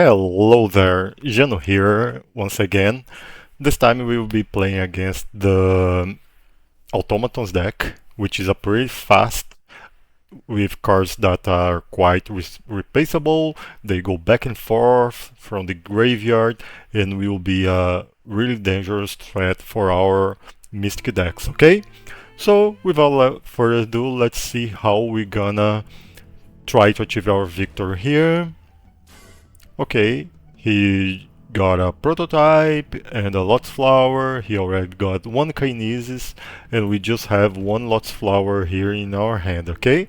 Hello there, Jano here once again. This time we will be playing against the Automatons deck, which is a pretty fast with cards that are quite replaceable. They go back and forth from the graveyard and will be a really dangerous threat for our Mystic decks, okay? So without further ado, let's see how we're gonna try to achieve our victory here. Okay, he got a prototype and a Lotus Flower. He already got one Kinesis, and we just have one Lotus Flower here in our hand, okay?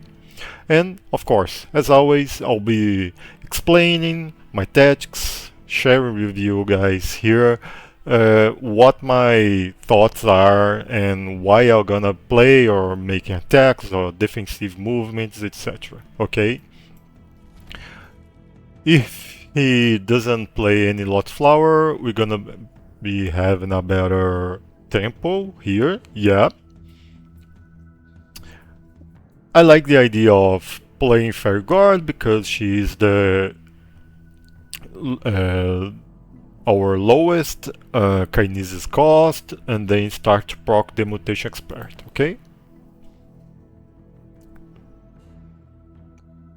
And of course, as always, I'll be explaining my tactics, sharing with you guys here what my thoughts are and why I'm gonna play or making attacks or defensive movements, etc. Okay? If he doesn't play any Lot Flower, we're gonna be having a better tempo here. Yeah. I like the idea of playing Fairy Guard because she's the uh, our lowest kinesis cost, and then start to proc the Mutation Expert, okay?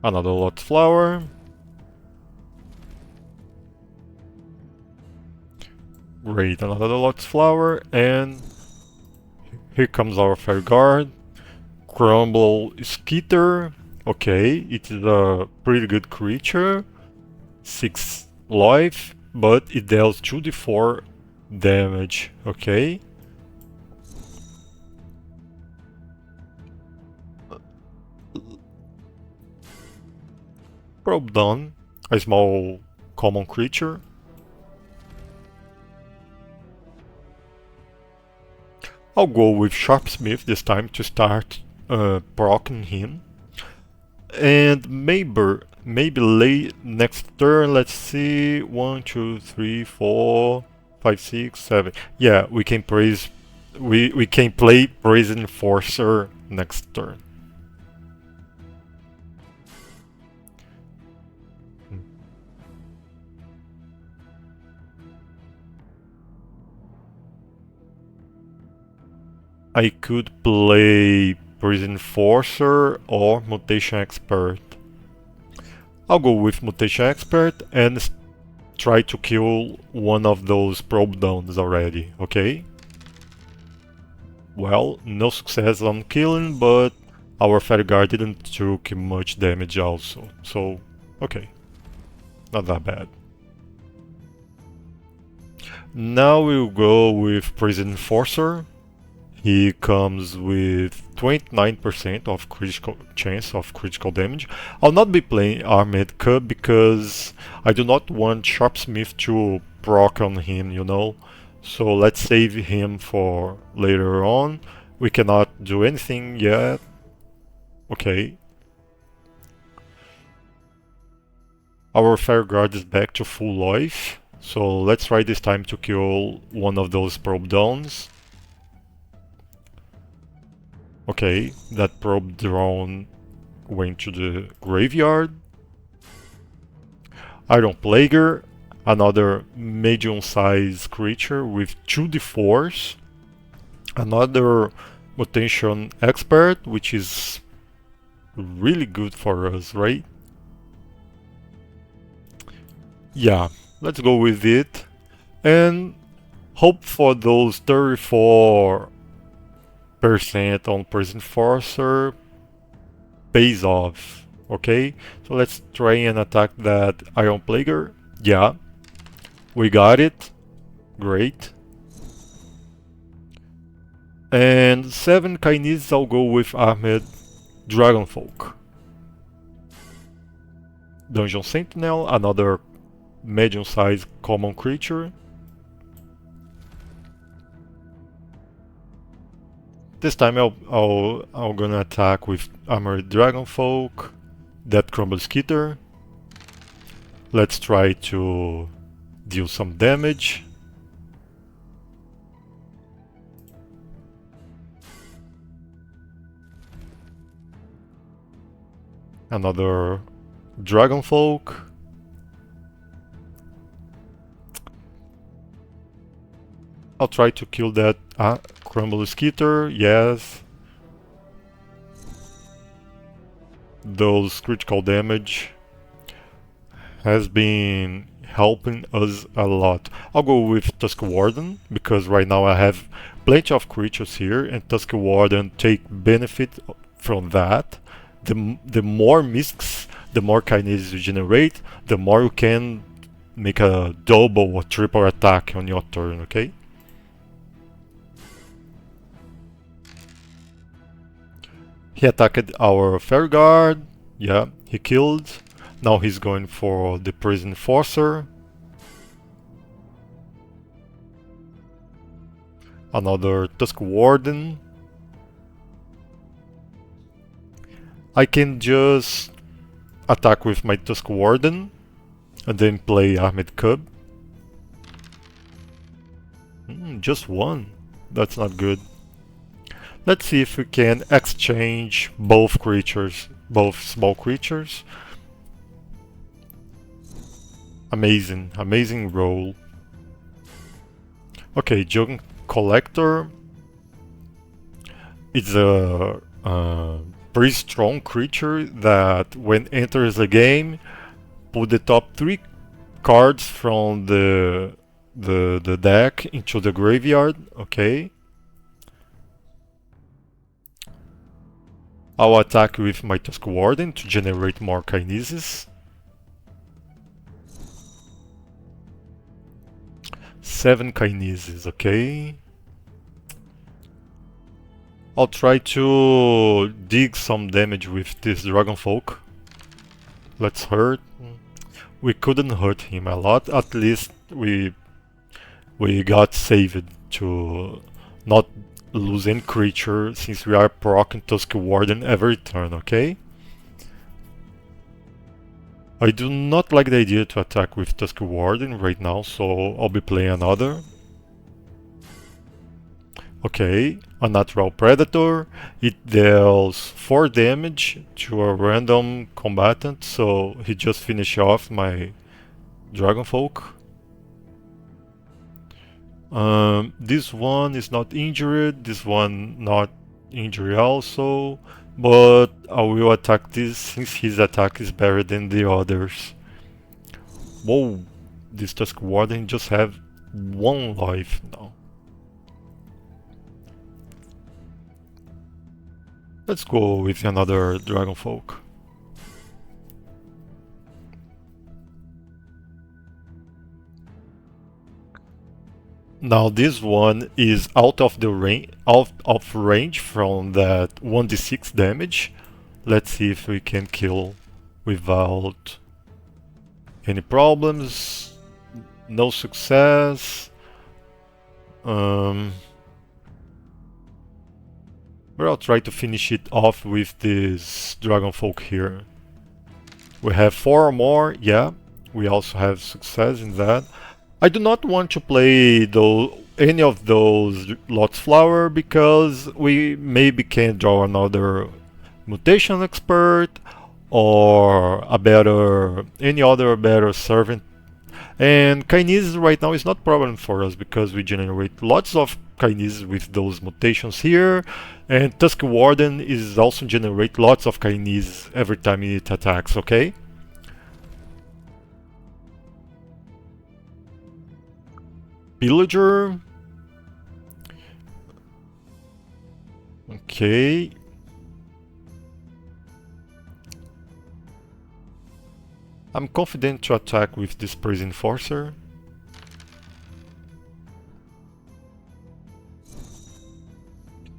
Another Lot Flower. Great, another Lotus Flower, and here comes our Fairy Guard. Crumble Skeeter. Okay, it is a pretty good creature. 6 life, but it deals 2d4 damage. Okay. Probe Dawn, a small common creature. I'll go with Sharpsmith this time to start proccing him. And maybe late next turn, let's see, 1, 2, 3, 4, 5, 6, 7. Yeah, we can we can play Prison Enforcer next turn. I could play Prison Enforcer or Mutation Expert. I'll go with Mutation Expert and try to kill one of those probe downs already, okay? Well, no success on killing, but our Fairy Guard didn't took much damage also, so okay, not that bad. Now we'll go with Prison Enforcer. He comes with 29% of critical chance of critical damage. I'll not be playing Armored Cub because I do not want Sharpsmith to proc on him, you know. So let's save him for later on. We cannot do anything yet. Okay. Our Fire Guard is back to full life. So let's try this time to kill one of those probe downs. Okay, that probe drone went to the graveyard. Iron Plaguer, another medium-sized creature with 2d4s. Another Mutation Expert, which is really good for us, right? Yeah, let's go with it. And hope for those 34% on Prison Enforcer pays off. Okay, so let's try and attack that Iron Plaguer. Yeah, we got it. Great. And 7 Kinesis, I'll go with Armored Dragonfolk. Dungeon Sentinel, another medium-sized common creature. This time I'm gonna attack with Armored Dragonfolk, that Crumble Skitter. Let's try to deal some damage. Another Dragonfolk. I'll try to kill that Crumble Skitter, yes. Those critical damage has been helping us a lot. I'll go with Tusk Warden, because right now I have plenty of creatures here, and Tusk Warden take benefit from that. The more Misks, the more Kinesis you generate, the more you can make a double or triple attack on your turn, okay? He attacked our Fairy Guard, yeah, he killed. Now he's going for the Prison Enforcer. Another Tusk Warden. I can just attack with my Tusk Warden and then play Armed Cub. Just one. That's not good. Let's see if we can exchange both creatures, both small creatures. Amazing, amazing roll. Okay, Junk Collector. It's a pretty strong creature that when enters the game, put the top 3 cards from the deck into the graveyard, okay? I'll attack with my Tusk Warden to generate more Kinesis. 7 Kinesis, okay? I'll try to dig some damage with this Dragonfolk. Let's hurt. We couldn't hurt him a lot, at least we got saved to not lose any creature since we are proccing Tusk Warden every turn, okay? I do not like the idea to attack with Tusk Warden right now, so I'll be playing another. Okay, a Natural Predator. It deals 4 damage to a random combatant, so he just finished off my Dragonfolk. This one is not injured, this one not injured also, but I will attack this since his attack is better than the others. Whoa, this Tusk Warden just have 1 life now. Let's go with another Dragonfolk. Now this one is out of range from that 1d6 damage. Let's see if we can kill without any problems. No success. But I'll try to finish it off with this Dragonfolk here. We have 4 more, yeah. We also have success in that. I do not want to play any of those Lotus Flower because we maybe can draw another Mutation Expert or any other better Servant. And Kinesis right now is not a problem for us because we generate lots of Kinesis with those mutations here, and Tusk Warden is also generate lots of Kinesis every time it attacks, okay? Pillager. Okay. I'm confident to attack with this Prison Enforcer.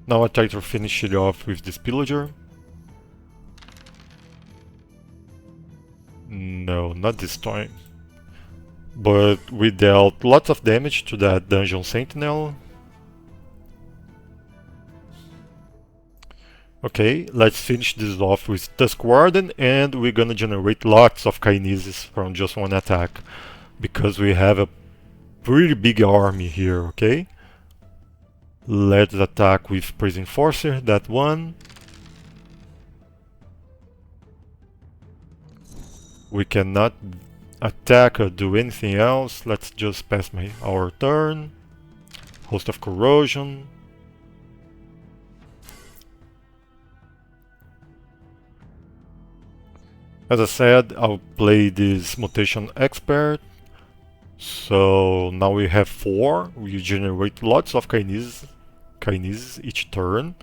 Now I try to finish it off with this Pillager. No, not this time. But we dealt lots of damage to that Dungeon Sentinel. Okay, let's finish this off with Tusk Warden, and we're gonna generate lots of Kinesis from just one attack. Because we have a pretty big army here, okay? Let's attack with Prison Enforcer, that one. We cannot attack or do anything else. Let's just pass our turn. Host of Corrosion. As I said, I'll play this Mutation Expert. So now we have 4. We generate lots of kinesis each turn.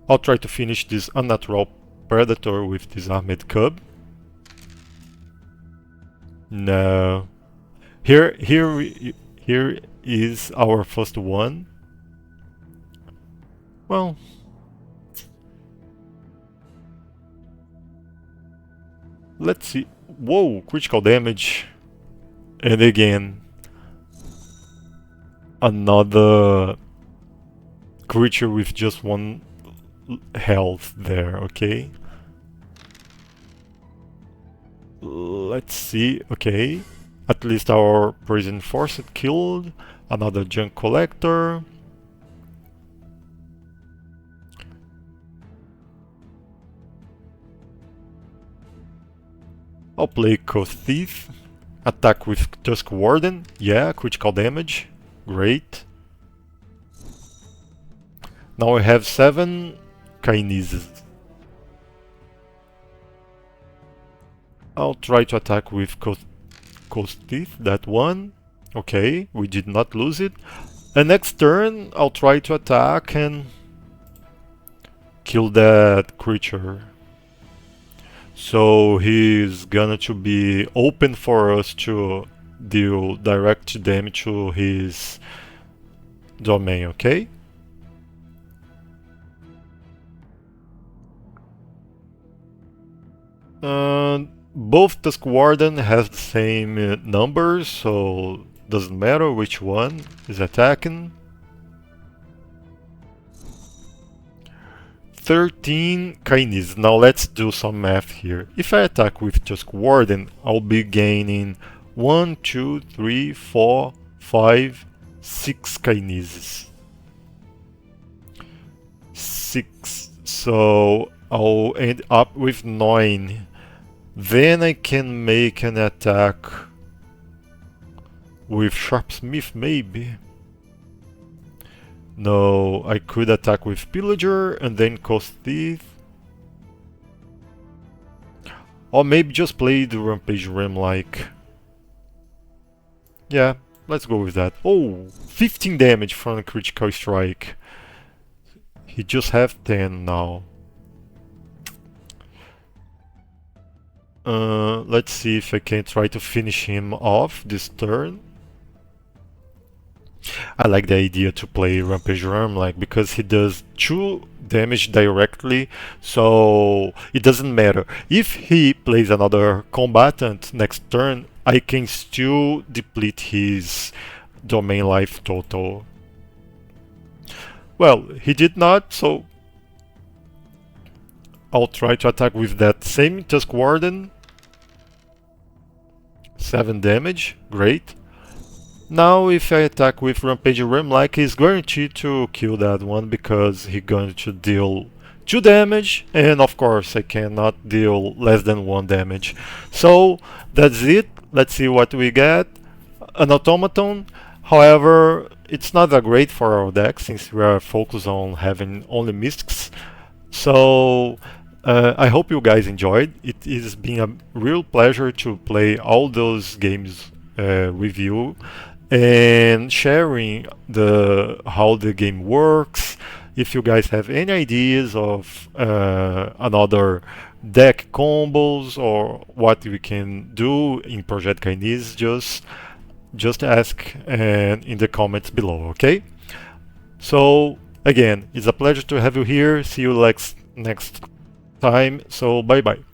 I'll try to finish this Unnatural Predator with this Armored Cub. No. Here is our first one. Well, let's see. Whoa, critical damage. And again, another creature with just 1 health there, okay? Let's see, okay. At least our prison force killed. Another junk collector. I'll play Coast Thief. Attack with Tusk Warden. Yeah, critical damage. Great. Now I have 7 kinesis. I'll try to attack with Coast Thief, that one. Okay, we did not lose it. And next turn, I'll try to attack and kill that creature. So he's gonna to be open for us to deal direct damage to his domain, okay? Both Tusk Warden has the same numbers, so doesn't matter which one is attacking. 13 kinesis. Now let's do some math here. If I attack with Tusk Warden, I'll be gaining 1, 2, 3, 4, 5, 6 kinesis. 6. So I'll end up with 9. Then I can make an attack with Sharpsmith, maybe. No, I could attack with Pillager and then Coast Thief. Or maybe just play the Rampage Ram like. Yeah, let's go with that. Oh, 15 damage from a critical strike. He just have 10 now. Let's see if I can try to finish him off this turn. I like the idea to play Rampage Ram like because he does 2 damage directly, so it doesn't matter. If he plays another combatant next turn, I can still deplete his domain life total. Well, he did not, so I'll try to attack with that same Tusk Warden. 7 damage, great. Now if I attack with Rampage Ram like, he's guaranteed to kill that one because he's going to deal 2 damage, and of course I cannot deal less than 1 damage. So that's it. Let's see what we get. An Automaton. However, it's not that great for our deck since we are focused on having only Mystics. So I hope you guys enjoyed. It has been a real pleasure to play all those games with you and sharing how the game works. If you guys have any ideas of another deck combos or what we can do in Project Kinesis, just ask in the comments below, okay? So again, it's a pleasure to have you here. See you next time. So bye bye.